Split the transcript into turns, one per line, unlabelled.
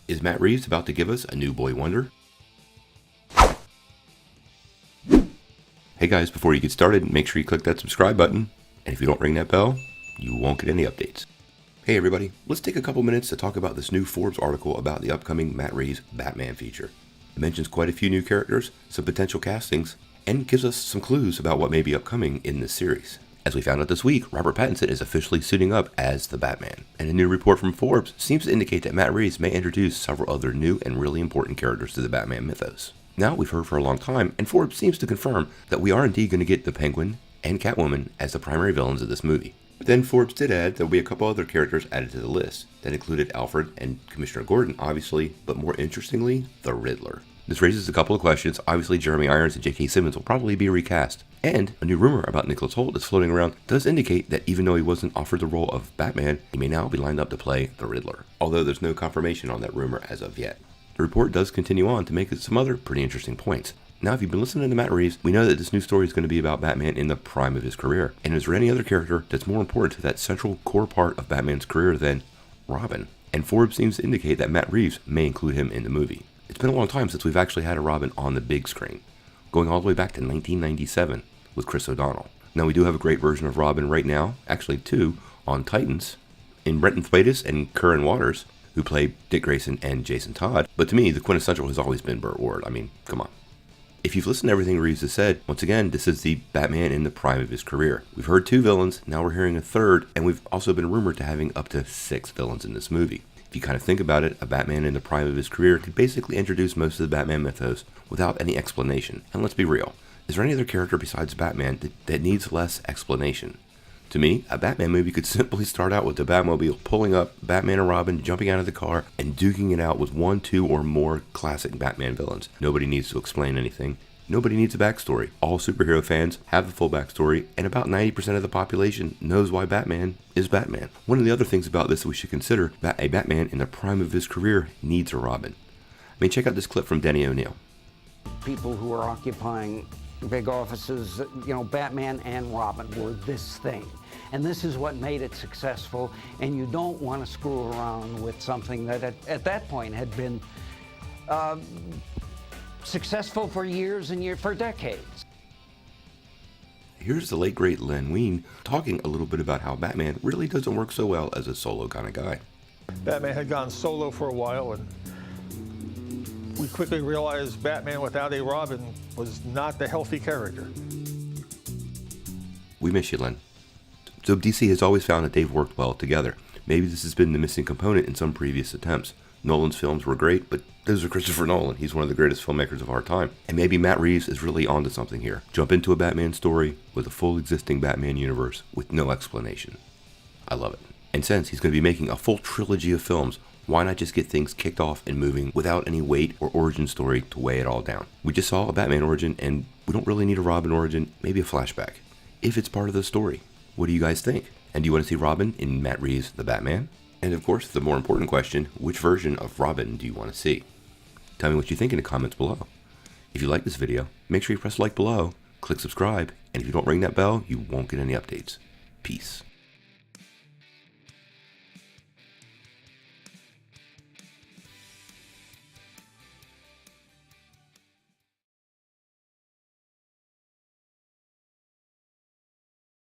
Is Matt Reeves about to give us a new boy wonder? Hey guys, before you get started, make sure you click that subscribe button, and if you don't ring that bell, you won't get any updates. Hey everybody, let's take a couple minutes to talk about this new Forbes article about the upcoming Matt Reeves Batman feature. It mentions quite a few new characters, some potential castings, and gives us some clues about what may be upcoming in this series. As we found out this week, Robert Pattinson is officially suiting up as the Batman, and a new report from Forbes seems to indicate that Matt Reeves may introduce several other new and really important characters to the Batman mythos. Now, we've heard for a long time, and Forbes seems to confirm that we are indeed going to get the Penguin and Catwoman as the primary villains of this movie. But then Forbes did add there will be a couple other characters added to the list. That included Alfred and Commissioner Gordon, obviously, but more interestingly, the Riddler. This raises a couple of questions. Obviously, Jeremy Irons and J.K. Simmons will probably be recast. And a new rumor about Nicholas Hoult that's floating around does indicate that even though he wasn't offered the role of Batman, he may now be lined up to play the Riddler. Although there's no confirmation on that rumor as of yet. The report does continue on to make some other pretty interesting points. Now, if you've been listening to Matt Reeves, we know that this new story is going to be about Batman in the prime of his career. And is there any other character that's more important to that central core part of Batman's career than Robin? And Forbes seems to indicate that Matt Reeves may include him in the movie. It's been a long time since we've actually had a Robin on the big screen, going all the way back to 1997 with Chris O'Donnell. Now, we do have a great version of Robin right now, actually two, on Titans, in Brenton Thwaites and Curran Waters, who play Dick Grayson and Jason Todd. But to me, the quintessential has always been Burt Ward. I mean, come on. If you've listened to everything Reeves has said, once again, this is the Batman in the prime of his career. We've heard two villains, now we're hearing a third, and we've also been rumored to having up to 6 villains in this movie. If you kind of think about it, a Batman in the prime of his career could basically introduce most of the Batman mythos without any explanation. And let's be real, is there any other character besides Batman that needs less explanation? To me, a Batman movie could simply start out with the Batmobile pulling up, Batman and Robin jumping out of the car, and duking it out with 1, 2, or more classic Batman villains. Nobody needs to explain anything. Nobody needs a backstory. All superhero fans have the full backstory, and about 90% of the population knows why Batman is Batman. One of the other things about this we should consider, that a Batman in the prime of his career needs a Robin. I mean, check out this clip from Denny O'Neil.
People who are occupying big offices, Batman and Robin were this thing. And this is what made it successful, and you don't want to screw around with something that at that point had been successful for years and years, for decades.
Here's the late great Len Wein talking a little bit about how Batman really doesn't work so well as a solo kind of guy.
Batman had gone solo for a while, and we quickly realized Batman without a Robin was not the healthy character.
We miss you, Len. So DC has always found that they've worked well together. Maybe this has been the missing component in some previous attempts. Nolan's films were great, but those are Christopher Nolan. He's one of the greatest filmmakers of our time. And maybe Matt Reeves is really onto something here. Jump into a Batman story with a full existing Batman universe with no explanation. I love it. And since he's going to be making a full trilogy of films, why not just get things kicked off and moving without any weight or origin story to weigh it all down? We just saw a Batman origin, and we don't really need a Robin origin, maybe a flashback, if it's part of the story. What do you guys think? And do you want to see Robin in Matt Reeves' The Batman? And of course, the more important question, which version of Robin do you want to see? Tell me what you think in the comments below. If you like this video, make sure you press like below, click subscribe, and if you don't ring that bell, you won't get any updates. Peace.